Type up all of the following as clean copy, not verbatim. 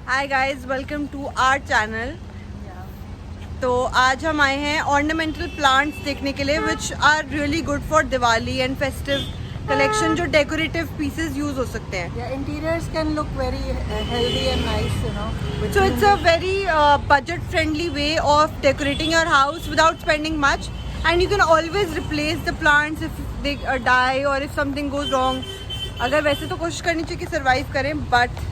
Hi guys, welcome to our channel. तो आज हम आए हैं ऑर्नामेंटल प्लांट्स देखने के लिए which are really good for Diwali and festive collection, जो डेकोरेटिव पीसेस यूज हो सकते हैं। Yeah, interiors can look very healthy and nice, you know. So it's a very budget friendly way of decorating your house without spending much, and you can always replace the plants if they die or if something goes wrong. अगर वैसे तो कोशिश करनी चाहिए कि survive करें, but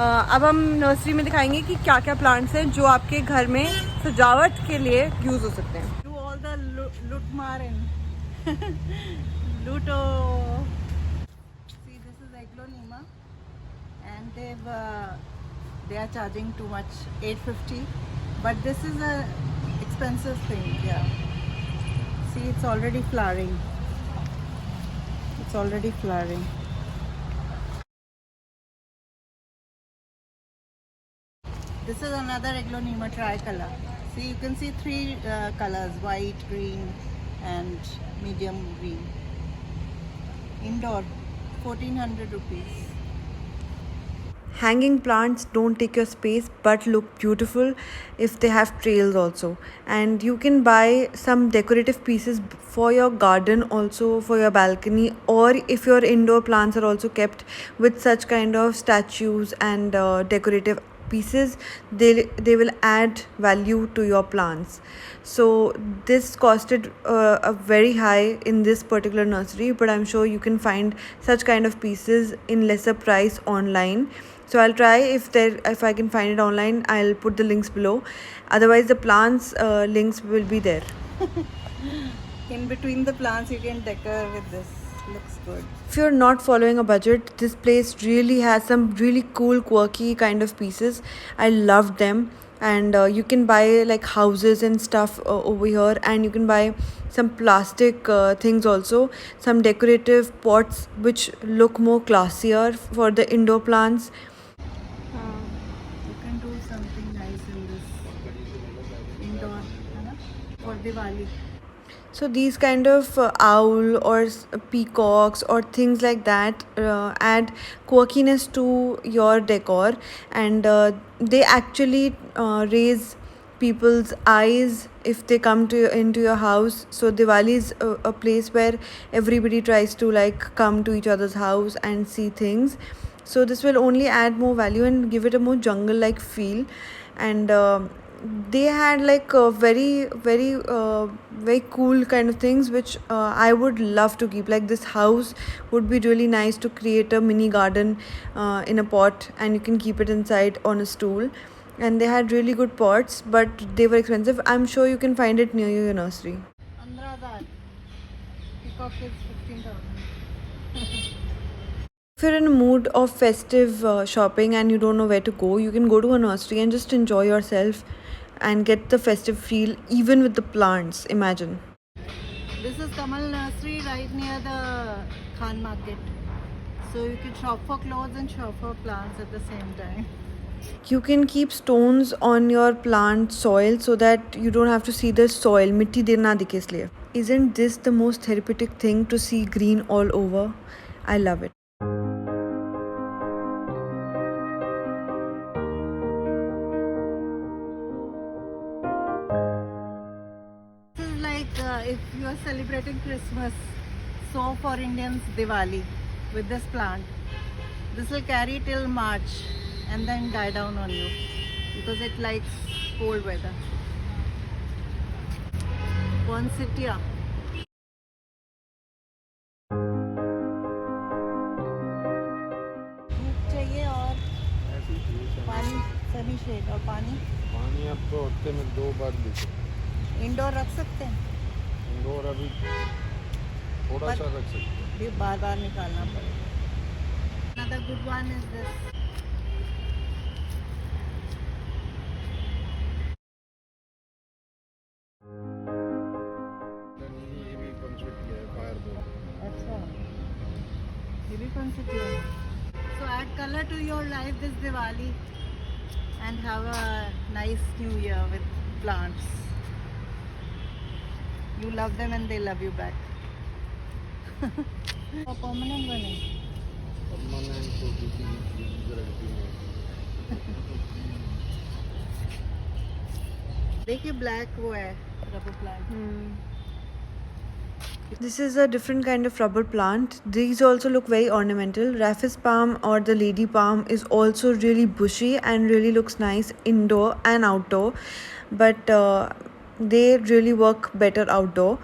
अब हम नर्सरी में दिखाएंगे कि क्या क्या प्लांट्स हैं जो आपके घर में सजावट के लिए यूज हो सकते हैं। Do all the Lutmar and Luto. See, this is Aglonema, and they are charging too much, 850. But this is a expensive thing. Yeah. See, it's already flowering. It's already flowering. This is another Aglonema tricolor. See, you can see three colors: white, green, and medium green. Indoor, 1400 rupees. Hanging plants don't take your space but look beautiful if they have trails also, and you can buy some decorative pieces for your garden, also for your balcony, or if your indoor plants are also kept with such kind of statues and decorative pieces, they will add value to your plants. So this costed a very high in this particular nursery, but I'm sure you can find such kind of pieces in lesser price online. So I'll try if I can find it online. I'll put the links below. Otherwise, the plants links will be there. In between the plants, you can decor with this. Looks good. If you're not following a budget, this place really has some really cool, quirky kind of pieces. I loved them. And you can buy like houses and stuff over here, and you can buy some plastic things also, some decorative pots which look more classier for the indoor plants. You can do something nice in this indoor, है ना? For Diwali. So these kind of owl or peacocks or things like that add quirkiness to your decor, and they actually raise people's eyes if they come to into your house. So Diwali is a place where everybody tries to like come to each other's house and see things. So this will only add more value and give it a more jungle like feel. And they had like very cool kind of things which I would love to keep. Like this house would be really nice to create a mini garden in a pot, and you can keep it inside on a stool. And they had really good pots, but they were expensive. I'm sure you can find it near your nursery. 15,000. Peacock is 15,000. If you're in a mood of festive shopping and you don't know where to go, you can go to a nursery and just enjoy yourself and get the festive feel even with the plants. Imagine. This is Kamal Nursery right near the Khan Market. So you can shop for clothes and shop for plants at the same time. You can keep stones on your plant soil so that you don't have to see the soil. मिट्टी देर ना दिखे इसलिए. Isn't this the most therapeutic thing to see green all over? I love it. This is like if you are celebrating Christmas, so for Indians Diwali with this plant. This will carry till March and then die down on you because it likes cold weather. Poinsettia. धूप चाहिए और पानी, Sunny shade और पानी. पानी आपको हफ्ते में 2 बार दीजिए. इंडोर रख सकते हैं. इंडोर अभी थोड़ा सा रख सकते हैं. फिर बार बार निकालना पड़ेगा. Another good one is this. ये भी पंचवटी है, फायरबॉल. अच्छा, ये भी consider. So add color to your life this Diwali and have a nice new year with plants. You love them and they love you back. A permanent one है. Permanent तो किसी भी चीज़ की गारंटी नहीं. देखिए ब्लैक वो है rubber plant. This is a different kind of rubber plant. These also look very ornamental. Rhapis palm or the lady palm is also really bushy and really looks nice indoor and outdoor. But they really work better outdoor.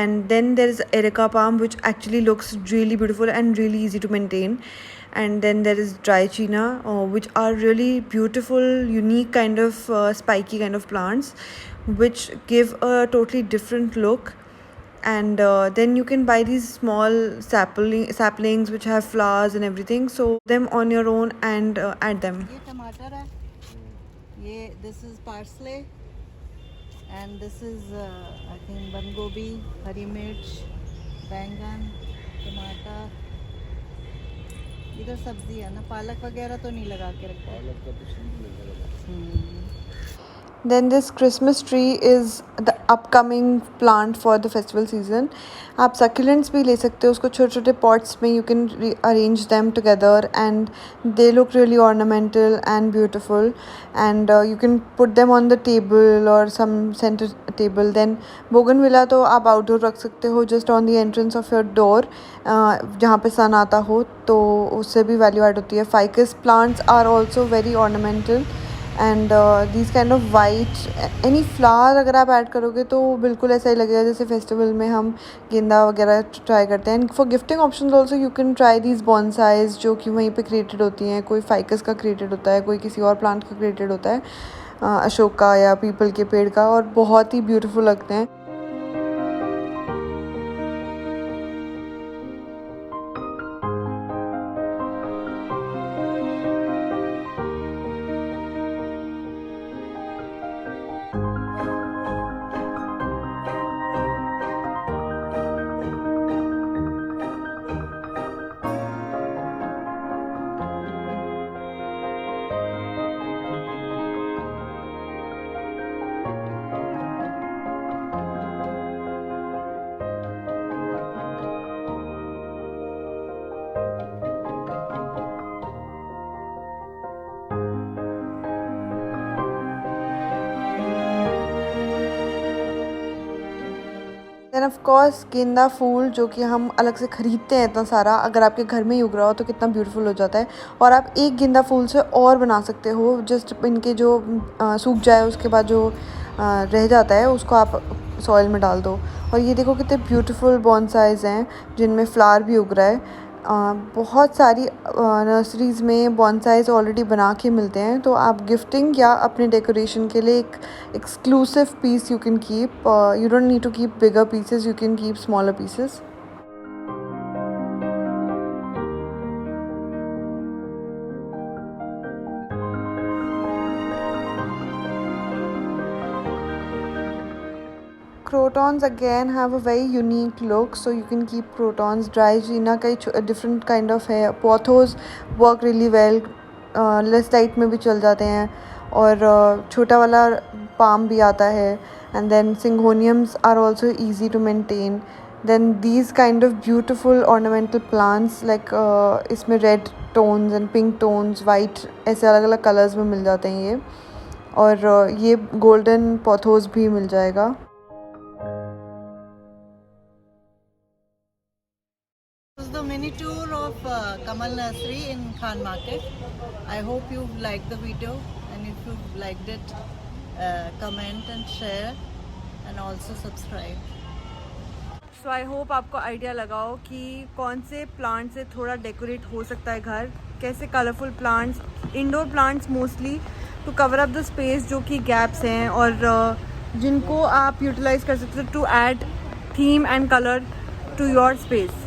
And then there is Erica palm, which actually looks really beautiful and really easy to maintain. And then there is dry china, which are really beautiful, unique kind of spiky kind of plants, which give a totally different look. And then you can buy these small saplings which have flowers and everything, so them on your own and add them. ये टमाटर है. ये this is parsley and this is I think बंद गोभी, हरी मिर्च, बैंगन, टमाटर. इधर सब्जी है ना, पालक वगैरह तो नहीं लगा के रखा. पालक का तो सीन नहीं लगा. Then this Christmas tree is the upcoming plant for the festival season. आप succulents भी ले सकते हो उसको छोटे छोटे pots में. You can arrange them together and they look really ornamental and beautiful. And you can put them on the table or some center table. Then bougainvillea तो आप outdoor रख सकते हो just on the entrance of your door, जहाँ पे sun आता हो, तो उससे भी value add होती है. Ficus plants are also very ornamental. And these kind of white any flower अगर आप ऐड करोगे तो बिल्कुल ऐसा ही लगेगा जैसे फेस्टिवल में हम गेंदा वगैरह ट्राई करते हैं. And for gifting options also you can try these bonsais जो कि वहीं पे क्रिएटेड होती हैं. कोई फाइकस का क्रिएटेड होता है, कोई किसी और प्लांट का क्रिएटेड होता है, अशोक का या पीपल के पेड़ का, और बहुत ही ब्यूटीफुल लगते हैं. देन ऑफ कोर्स गेंदा फूल जो कि हम अलग से ख़रीदते हैं इतना सारा, अगर आपके घर में ही उग रहा हो तो कितना ब्यूटीफुल हो जाता है. और आप एक गेंदा फूल से और बना सकते हो. जस्ट इनके जो सूख जाए उसके बाद जो रह जाता है उसको आप सॉइल में डाल दो. और ये देखो कितने ब्यूटीफुल बॉन्साइज हैं जिनमें फ्लावर भी उग रहा है. बहुत सारी नर्सरीज़ में बॉन्साइज ऑलरेडी बना के मिलते हैं, तो आप गिफ्टिंग या अपने डेकोरेशन के लिए एक exclusive piece you can keep. You don't need to keep bigger pieces, you can keep smaller pieces. Crotons again have a very unique look, so you can keep crotons. Dry gina का ही different kind of है. Pothos work really well, less light में भी चल जाते हैं. और छोटा वाला palm भी आता है. And then syngoniums are also easy to maintain. Then these kind of beautiful ornamental plants like इसमें red tones and pink tones, white, ऐसे अलग अलग colours में मिल जाते हैं ये. और ये golden pothos भी मिल जाएगा. Mini tour of Kamal Nursery in Khan Market. I hope you liked the video, and if you liked it, comment and share and also subscribe. So I hope आपको idea लगाओ कि कौन से plant से थोड़ा decorate हो सकता है घर, कैसे colourful plants, indoor plants mostly to cover up the space जो कि गैप्स हैं, और जिनको आप यूटिलाइज कर सकते हो to add theme and colour to your space.